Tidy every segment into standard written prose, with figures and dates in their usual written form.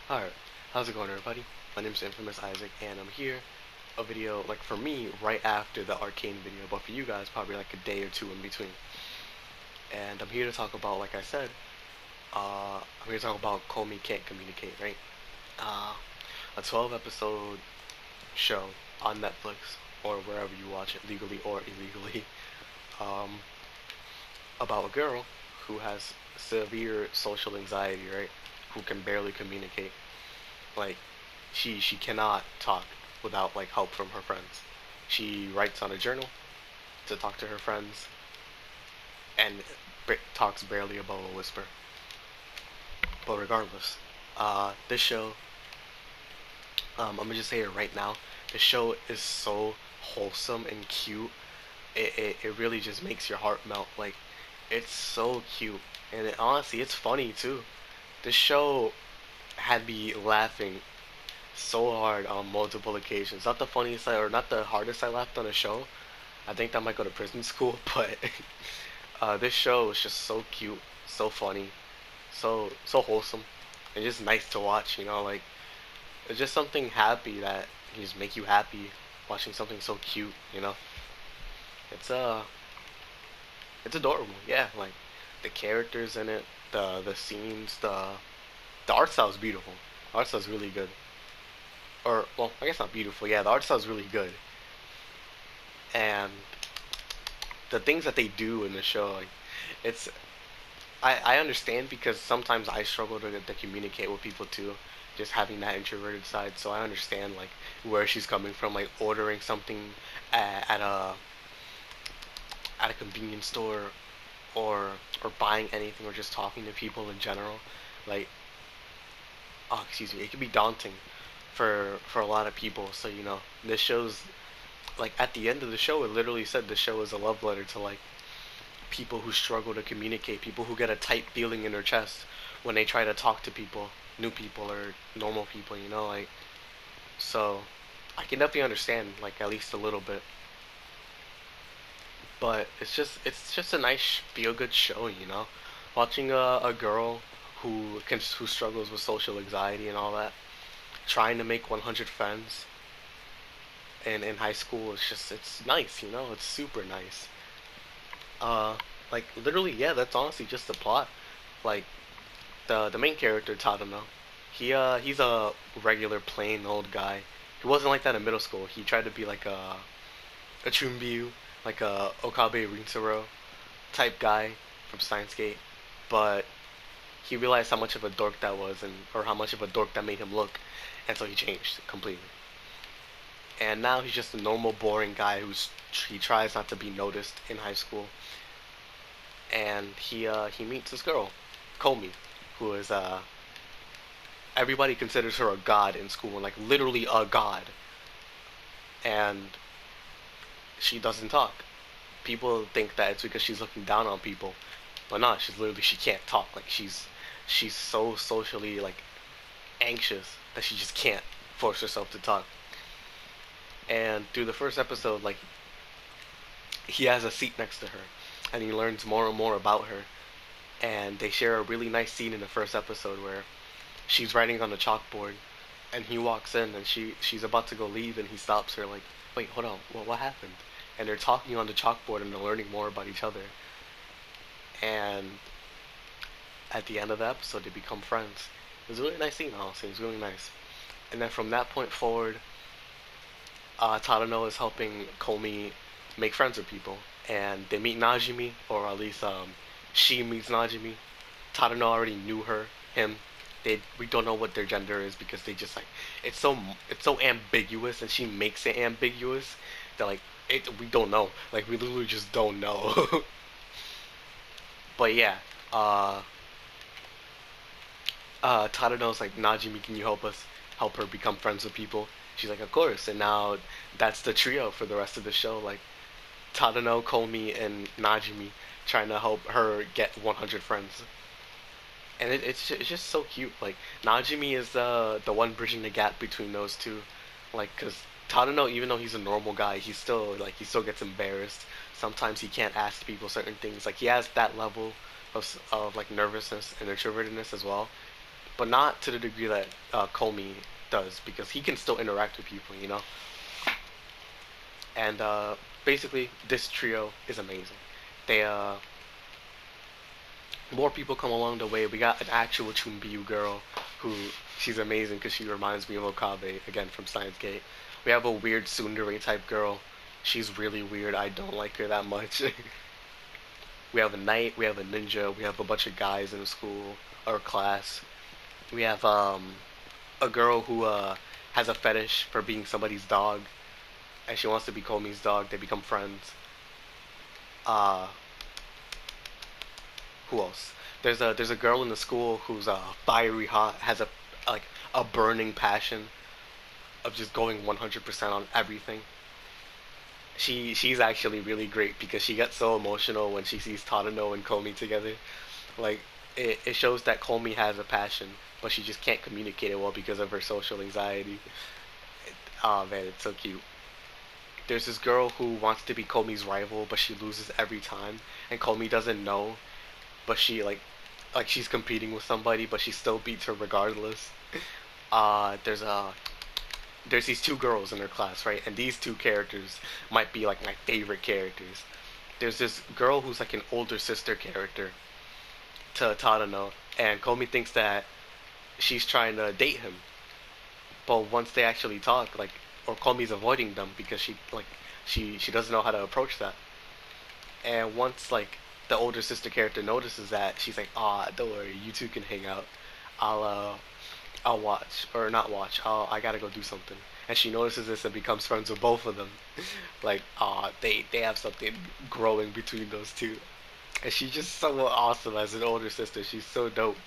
Alright, how's it going everybody? My name is Infamous Isaac and I'm here, a video, like for me, right after the Arcane video, but for you guys, probably like a day or two in between. And I'm here to talk about, like I said, I'm here to talk about Komi Can't Communicate, right? Uh, a 12 episode show on Netflix, or wherever you watch it, legally or illegally, um, about a girl who has severe social anxiety, right? Who can barely communicate. Like, she cannot talk without like help from her friends. She writes on a journal to talk to her friends and talks barely above a whisper. But regardless, this show, I'm gonna just say it right now. The show is so wholesome and cute. It really just makes your heart melt. Like, it's so cute, and honestly, it's funny too. This show had me laughing so hard on multiple occasions. Not the funniest I, or not the hardest I laughed on a show. I think that might go to prison school, but this show was just so cute, so funny, so wholesome, and just nice to watch. Like it's just something happy that can just make you happy watching something so cute. It's it's adorable. Yeah, like the characters in it, the scenes, the art style is beautiful. The art style is really good. Or well, I guess not beautiful. Yeah, the art style is really good, and the things that they do in the show, like it's I understand because sometimes I struggle to communicate with people too, just having that introverted side. So I understand like where she's coming from, like ordering something at a convenience store, or buying anything, or just talking to people in general. Like, oh, excuse me, it can be daunting for a lot of people. So this shows, like, at the end of the show, it literally said the show is a love letter to like people who struggle to communicate, people who get a tight feeling in their chest when they try to talk to people, new people or normal people. Like, so I can definitely understand, like, at least a little bit. But it's just a nice feel good show. Watching a girl who struggles with social anxiety and all that, trying to make 100 friends in high school. It's nice. It's super nice. uh like, literally, yeah, that's honestly just the plot. Like, the main character, Tadano, he's a regular plain old guy. He wasn't like that in middle school. He tried to be like a Chunbyu, like a Okabe Rinsaro type guy from Science Gate, but he realized how much of a dork that was, and or how much of a dork that made him look, and so he changed completely. And now he's just a normal, boring guy he tries not to be noticed in high school. And he meets this girl, Komi, who is everybody considers her a god in school, and like literally a god. And she doesn't talk. People think that it's because she's looking down on people, but not. She can't talk. Like, she's so socially, like, anxious that she just can't force herself to talk. And through the first episode, like, he has a seat next to her, and he learns more and more about her. And they share a really nice scene in the first episode where she's writing on the chalkboard, and he walks in, and she's about to go leave, and he stops her, like, wait, hold on, what happened? And they're talking on the chalkboard, and they're learning more about each other. And at the end of the episode, they become friends. It was a really nice scene, honestly. It was really nice. And then from that point forward, Tadano is helping Komi make friends with people, and they meet Najimi, or at least she meets Najimi. Tadano already knew him. We don't know what their gender is because they just, like, it's so ambiguous, and she makes it ambiguous that, like, we don't know. Like, we literally just don't know. But yeah, uh, Tadano's like, Najimi, can you help her become friends with people? She's like, of course. And now that's the trio for the rest of the show. Like, Tadano, Komi, and Najimi trying to help her get 100 friends. And it's just so cute. Like, Najimi is the one bridging the gap between those two. Like, cause Tadano, even though he's a normal guy, he still gets embarrassed. Sometimes he can't ask people certain things. Like, he has that level of like nervousness and introvertedness as well. but not to the degree that Komi does, because he can still interact with people, And basically, this trio is amazing. They More people come along the way. We got an actual Chunbiyu girl who she's amazing because she reminds me of Okabe again from Science Gate. We have a weird tsundere type girl. She's really weird. I don't like her that much. We have a knight. We have a ninja. We have a bunch of guys in the school or class. We have a girl who has a fetish for being somebody's dog, and she wants to be Komi's dog. They become friends. Uh, who else? There's a girl in the school who's fiery hot, has a like a burning passion of just going 100% on everything. She's actually really great because she gets so emotional when she sees Tadano and Komi together. Like it shows that Komi has a passion, but she just can't communicate it well because of her social anxiety. Oh man, it's so cute. There's this girl who wants to be Komi's rival, but she loses every time, and Komi doesn't know, but she like she's competing with somebody, but she still beats her regardless. There's there's these two girls in her class, right? And these two characters might be like my favorite characters. There's this girl who's like an older sister character to Tadano, and Komi thinks that she's trying to date him. But once they actually talk, like, or Komi's avoiding them because she doesn't know how to approach that. And once like the older sister character notices that, she's like, "Ah, don't worry, you two can hang out. I'll I'll watch or not watch. I gotta go do something." And she notices this and becomes friends with both of them. Like, they have something growing between those two. And she's just so awesome as an older sister. She's so dope.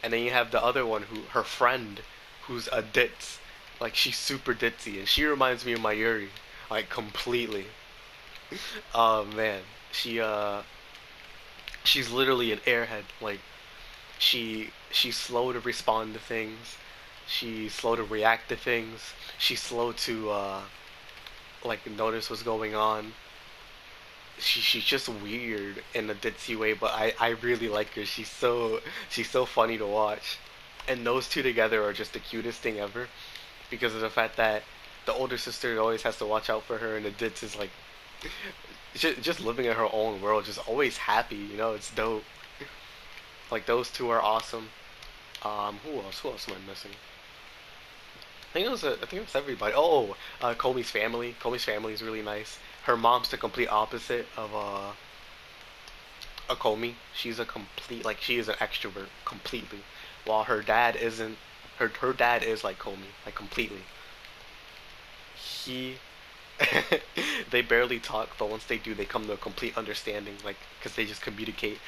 And then you have the other one who her friend, who's a ditz. Like she's super ditzy, and she reminds me of Mayuri, like completely. Oh man, she's literally an airhead. Like she's slow to respond to things. She's slow to react to things. She's slow to like notice what's going on. She's just weird in a ditzy way, but I really like her. She's so funny to watch. And those two together are just the cutest thing ever because of the fact that the older sister always has to watch out for her, and the ditz is like just living in her own world, just always happy. It's dope. Like those two are awesome. Who else? Who else am I missing? I think it was everybody. Oh, Komi's family. Komi's family is really nice. Her mom's the complete opposite of a Komi. She's a complete she is an extrovert completely, while her dad isn't. Her dad is like Komi, like completely. He they barely talk, but once they do, they come to a complete understanding, like because they just communicate,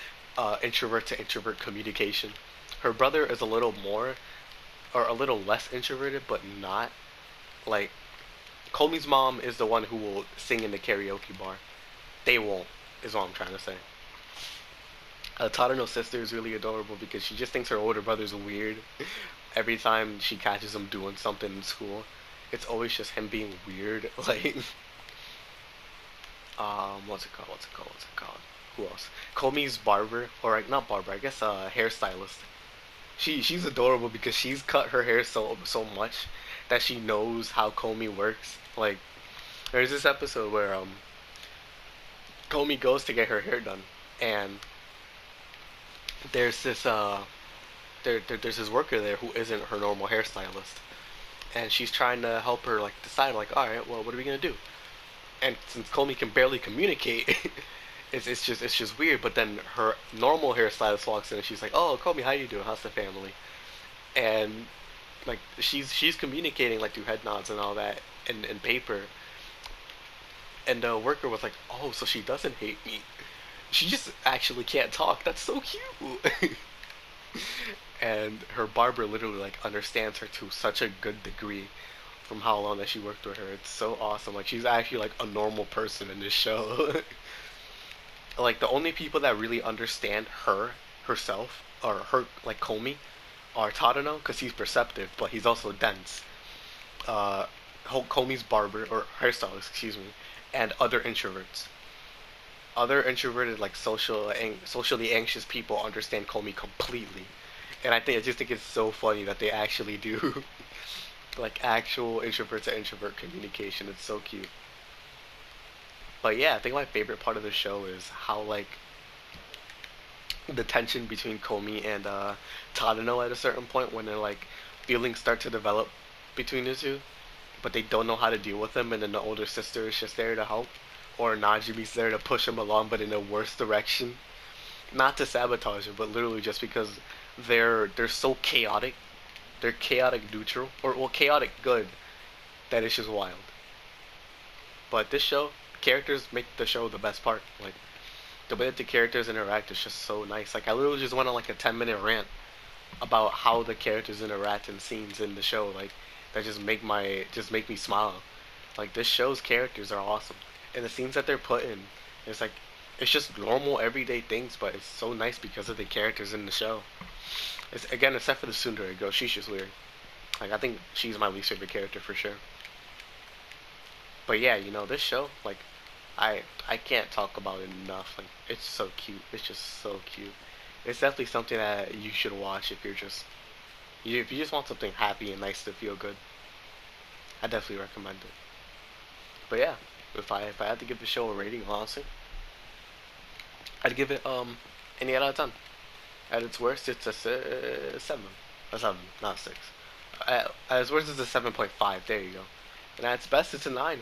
introvert to introvert communication. Her brother is a little more or a little less introverted, but not like Komi's mom is the one who will sing in the karaoke bar. They won't, is what I'm trying to say. Tadano's sister is really adorable because she just thinks her older brother's weird. Every time she catches him doing something in school, it's always just him being weird. Like, what's it called? What's it called? What's it called? Who else? Komi's barber, or like not barber, I guess hairstylist. She's adorable because she's cut her hair so much that she knows how Komi works. Like, there's this episode where Komi goes to get her hair done, and there's this there's this worker there who isn't her normal hairstylist, and she's trying to help her like decide like, all right, well, what are we gonna do? And since Komi can barely communicate, it's just weird. But then her normal hairstylist walks in and she's like, "Oh, Komi, how you doing? How's the family?" And like she's communicating like through head nods and all that and paper. And the worker was like, "Oh, so she doesn't hate me. She just actually can't talk. That's so cute." And her barber literally like understands her to such a good degree from how long that she worked with her. It's so awesome. Like she's actually like a normal person in this show. Like the only people that really understand her herself or her like Komi are Tadano because he's perceptive, but he's also dense. Uh, Komi's barber or hairstylist, excuse me, and other introverts. Other introverted like socially anxious people understand Komi completely. And I just think it's so funny that they actually do like actual introvert to introvert communication. It's so cute. But yeah, I think my favorite part of the show is how like the tension between Komi and Tadano at a certain point when they're like feelings start to develop between the two, but they don't know how to deal with them, and then the older sister is just there to help, or Najumi's there to push him along, but in a worse direction, not to sabotage him, but literally just because they're so chaotic. They're chaotic neutral, or well, chaotic good that it's just wild. But this show, characters make the show the best part. Like the way that the characters interact is just so nice. Like I literally just went on like a 10-minute rant about how the characters interact in scenes in the show. Like that just make me smile. Like this show's characters are awesome, and the scenes that they're put in, it's like it's just normal everyday things, but it's so nice because of the characters in the show. It's again except for the Tsundere girl, she's just weird. Like I think she's my least favorite character for sure. But yeah, this show, like I can't talk about it enough. Like it's so cute. It's just so cute. It's definitely something that you should watch if if you just want something happy and nice to feel good. I definitely recommend it. But yeah, if I had to give the show a rating, honestly, I'd give it an 8 out of 10. At its worst, it's a 7. A 7, not 6. At its worst, it's a 7.5. There you go. And at its best, it's a 9.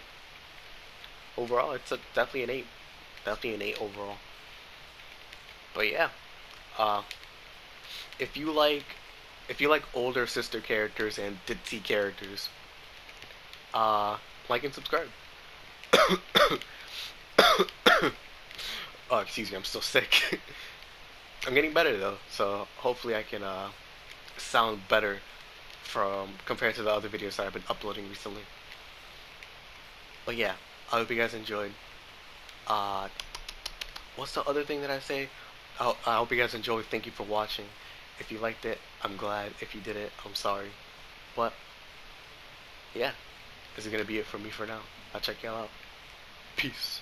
Overall, definitely an 8. Definitely an 8 overall. But yeah, uh, if you like if you like older sister characters and ditzy characters, like and subscribe. Oh, excuse me, I'm still sick. I'm getting better though, so hopefully I can sound better from compared to the other videos that I've been uploading recently. But yeah, I hope you guys enjoyed. Uh, what's the other thing that I say? I hope you guys enjoyed. Thank you for watching. If you liked it, I'm glad. If you didn't, I'm sorry. But yeah, this is gonna be it for me for now. I'll check y'all out. Peace.